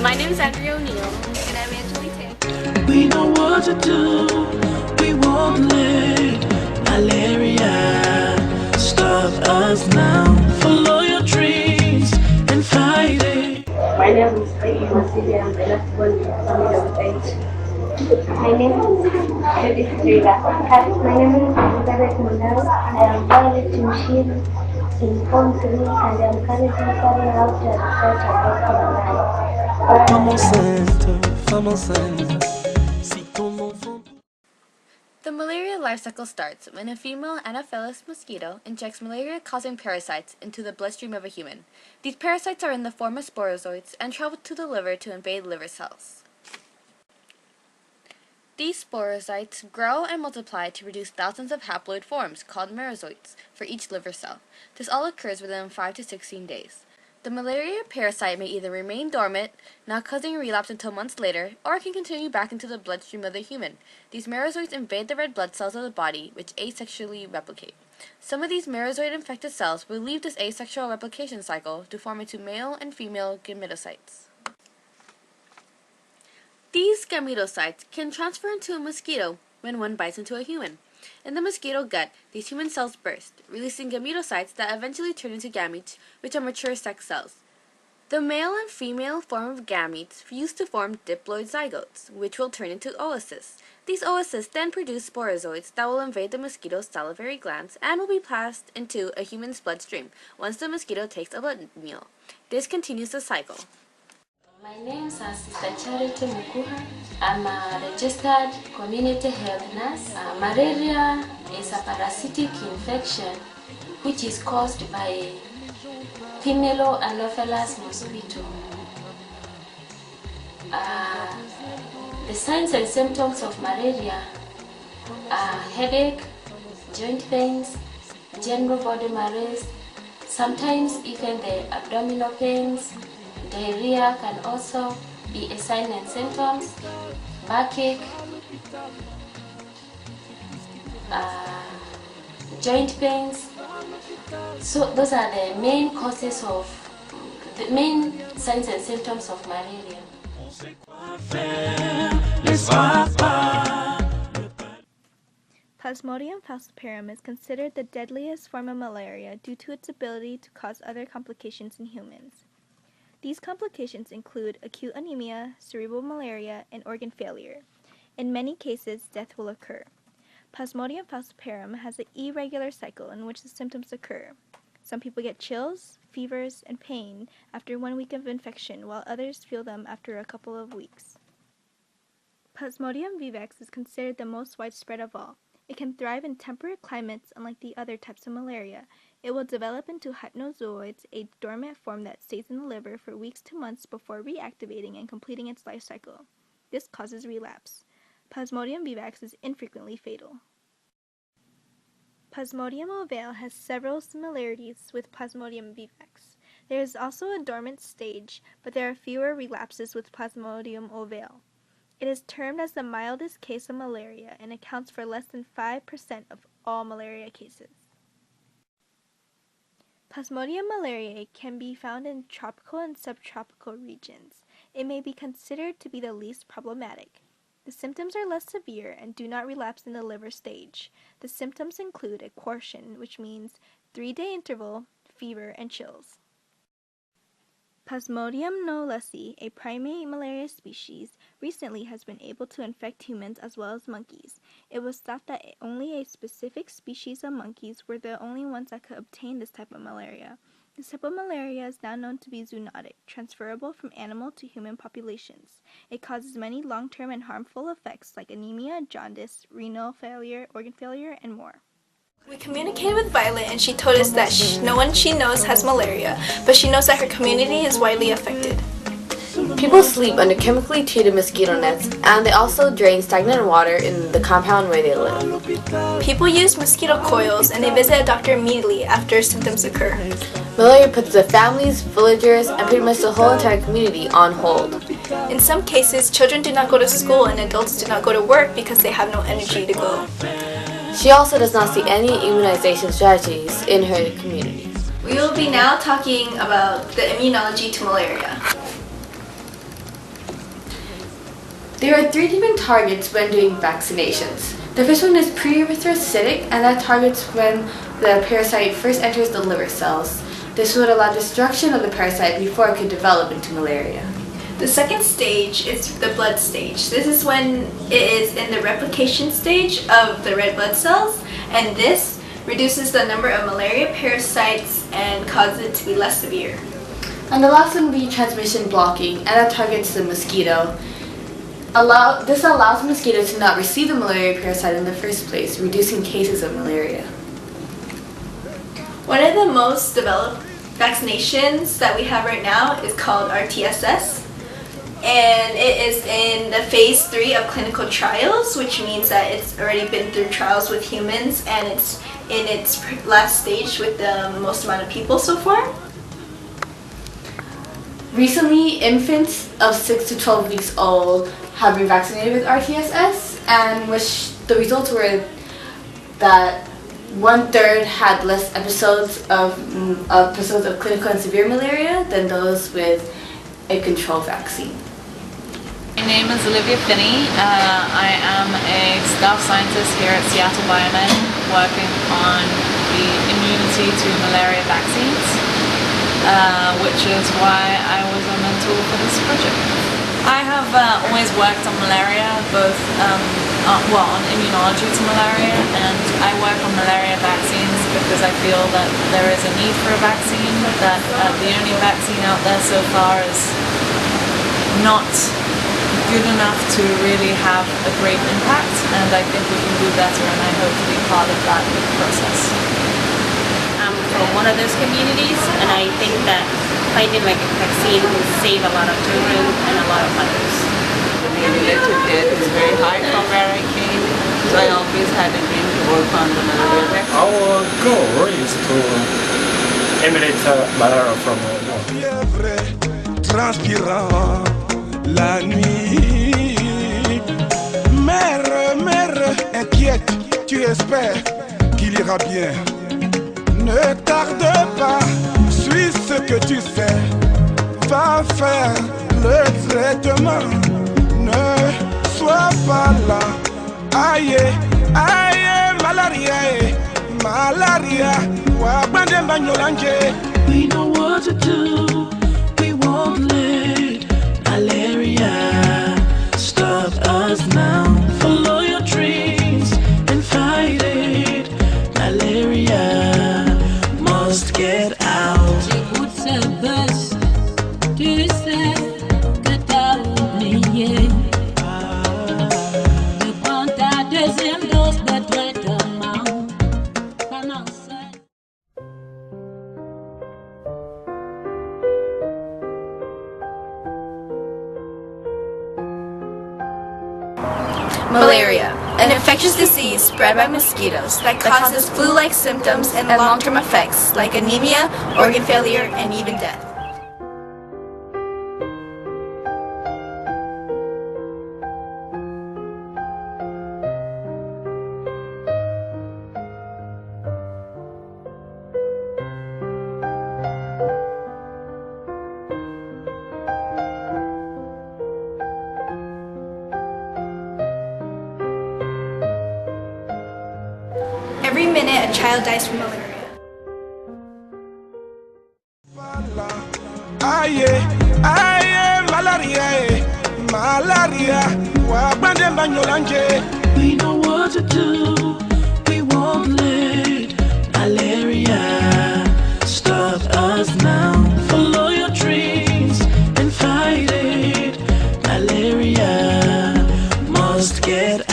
My name is Andrea O'Neill, and I'm Angelie Teng. We know what to do, we won't let malaria stop us now. Follow your dreams and fight it. My name is Angelie. I'm the last one with age. My name is Frida. My name is Elizabeth Munaro. I am violent machine in Form 3 and I am currently carrying out a research about malaria. Vamos center. Si ton enfant. The malaria life cycle starts when a female anopheles mosquito injects malaria-causing parasites into the bloodstream of a human. These parasites are in the form of sporozoites and travel to the liver to invade liver cells. These sporozoites grow and multiply to produce thousands of haploid forms, called merozoites, for each liver cell. This all occurs within 5 to 16 days. The malaria parasite may either remain dormant, not causing a relapse until months later, or it can continue back into the bloodstream of the human. These merozoites invade the red blood cells of the body, which asexually replicate. Some of these merozoid-infected cells will leave this asexual replication cycle to form into male and female gametocytes. These gametocytes can transfer into a mosquito when one bites into a human. In the mosquito gut, these human cells burst, releasing gametocytes that eventually turn into gametes, which are mature sex cells. The male and female form of gametes fuse to form diploid zygotes, which will turn into oocysts. These oocysts then produce sporozoites that will invade the mosquito's salivary glands and will be passed into a human's bloodstream once the mosquito takes a blood meal. This continues the cycle. My name is Sister Charity Mukuha. I'm a registered community health nurse. Malaria is a parasitic infection which is caused by female anopheles mosquito. The signs and symptoms of malaria are headache, joint pains, general body malaise, sometimes even the abdominal pains. Diarrhea can also be a sign and symptoms, backache, joint pains. So those are the main causes of, the main signs and symptoms of malaria. Plasmodium falciparum is considered the deadliest form of malaria due to its ability to cause other complications in humans. These complications include acute anemia, cerebral malaria, and organ failure. In many cases, death will occur. Plasmodium falciparum has an irregular cycle in which the symptoms occur. Some people get chills, fevers, and pain after 1 week of infection, while others feel them after a couple of weeks. Plasmodium vivax is considered the most widespread of all. It can thrive in temperate climates unlike the other types of malaria. It will develop into hypnozooids, a dormant form that stays in the liver for weeks to months before reactivating and completing its life cycle. This causes relapse. Plasmodium vivax is infrequently fatal. Plasmodium ovale has several similarities with Plasmodium vivax. There is also a dormant stage, but there are fewer relapses with Plasmodium ovale. It is termed as the mildest case of malaria and accounts for less than 5% of all malaria cases. Plasmodium malariae can be found in tropical and subtropical regions. It may be considered to be the least problematic. The symptoms are less severe and do not relapse in the liver stage. The symptoms include a quorsion, which means 3-day interval, fever, and chills. Plasmodium knowlesi, a primate malaria species, recently has been able to infect humans as well as monkeys. It was thought that only a specific species of monkeys were the only ones that could obtain this type of malaria. This type of malaria is now known to be zoonotic, transferable from animal to human populations. It causes many long-term and harmful effects like anemia, jaundice, renal failure, organ failure, and more. We communicated with Violet and she told us that no one she knows has malaria, but she knows that her community is widely affected. People sleep under chemically treated mosquito nets, and they also drain stagnant water in the compound where they live. People use mosquito coils and they visit a doctor immediately after symptoms occur. Malaria puts the families, villagers, and pretty much the whole entire community on hold. In some cases, children do not go to school and adults do not go to work because they have no energy to go. She also does not see any immunization strategies in her community. We will be now talking about the immunology to malaria. There are 3 different targets when doing vaccinations. The first one is pre-erythrocytic, and that targets when the parasite first enters the liver cells. This would allow destruction of the parasite before it could develop into malaria. The second stage is the blood stage. This is when it is in the replication stage of the red blood cells, and this reduces the number of malaria parasites and causes it to be less severe. And the last one would be transmission blocking, and that targets the mosquito. This allows the mosquito to not receive the malaria parasite in the first place, reducing cases of malaria. One of the most developed vaccinations that we have right now is called RTSS, and it is in the phase 3 of clinical trials, which means that it's already been through trials with humans and it's in its last stage with the most amount of people so far. Recently, infants of 6 to 12 weeks old have been vaccinated with RTSS, and the results were that 1/3 had less episodes of clinical and severe malaria than those with a control vaccine. My name is Olivia Finney. I am a staff scientist here at Seattle Biomed working on the immunity to malaria vaccines, which is why I was a mentor for this project. I have always worked on malaria, both on immunology to malaria, and I work on malaria vaccines because I feel that there is a need for a vaccine, that the only vaccine out there so far is not good enough to really have a great impact, and I think we can do better, and I hope to be part of that process. I'm from one of those communities, and I think that finding like a vaccine will save a lot of children and a lot of mothers. The relative death is very high from where I came, so I always had a dream to work on the malaria vaccine. Our goal is to eliminate malaria from the world. Fièvre transpirant la nuit. Mère, mère, inquiète, tu espères qu'il ira bien. Ne tarde pas, suis ce que tu sais. Va faire le traitement. Ne sois pas là. Aïe, aïe, malaria, malaria. We know what to do. We won't let malaria stop us now. Follow your dreams and fight it. Malaria must get out. J'écoute ce buzz, tu sais que t'as oublié de prendre ta deuxième dose de traitement. Pendant ça. Malaria, an infectious disease spread by mosquitoes that causes flu-like symptoms and long-term effects like anemia, organ failure, and even death. Every minute, a child dies from malaria. Aïe, aïe, malaria, malaria. We know what to do. We won't let malaria stop us now. Follow your dreams and fight it. Malaria must get out.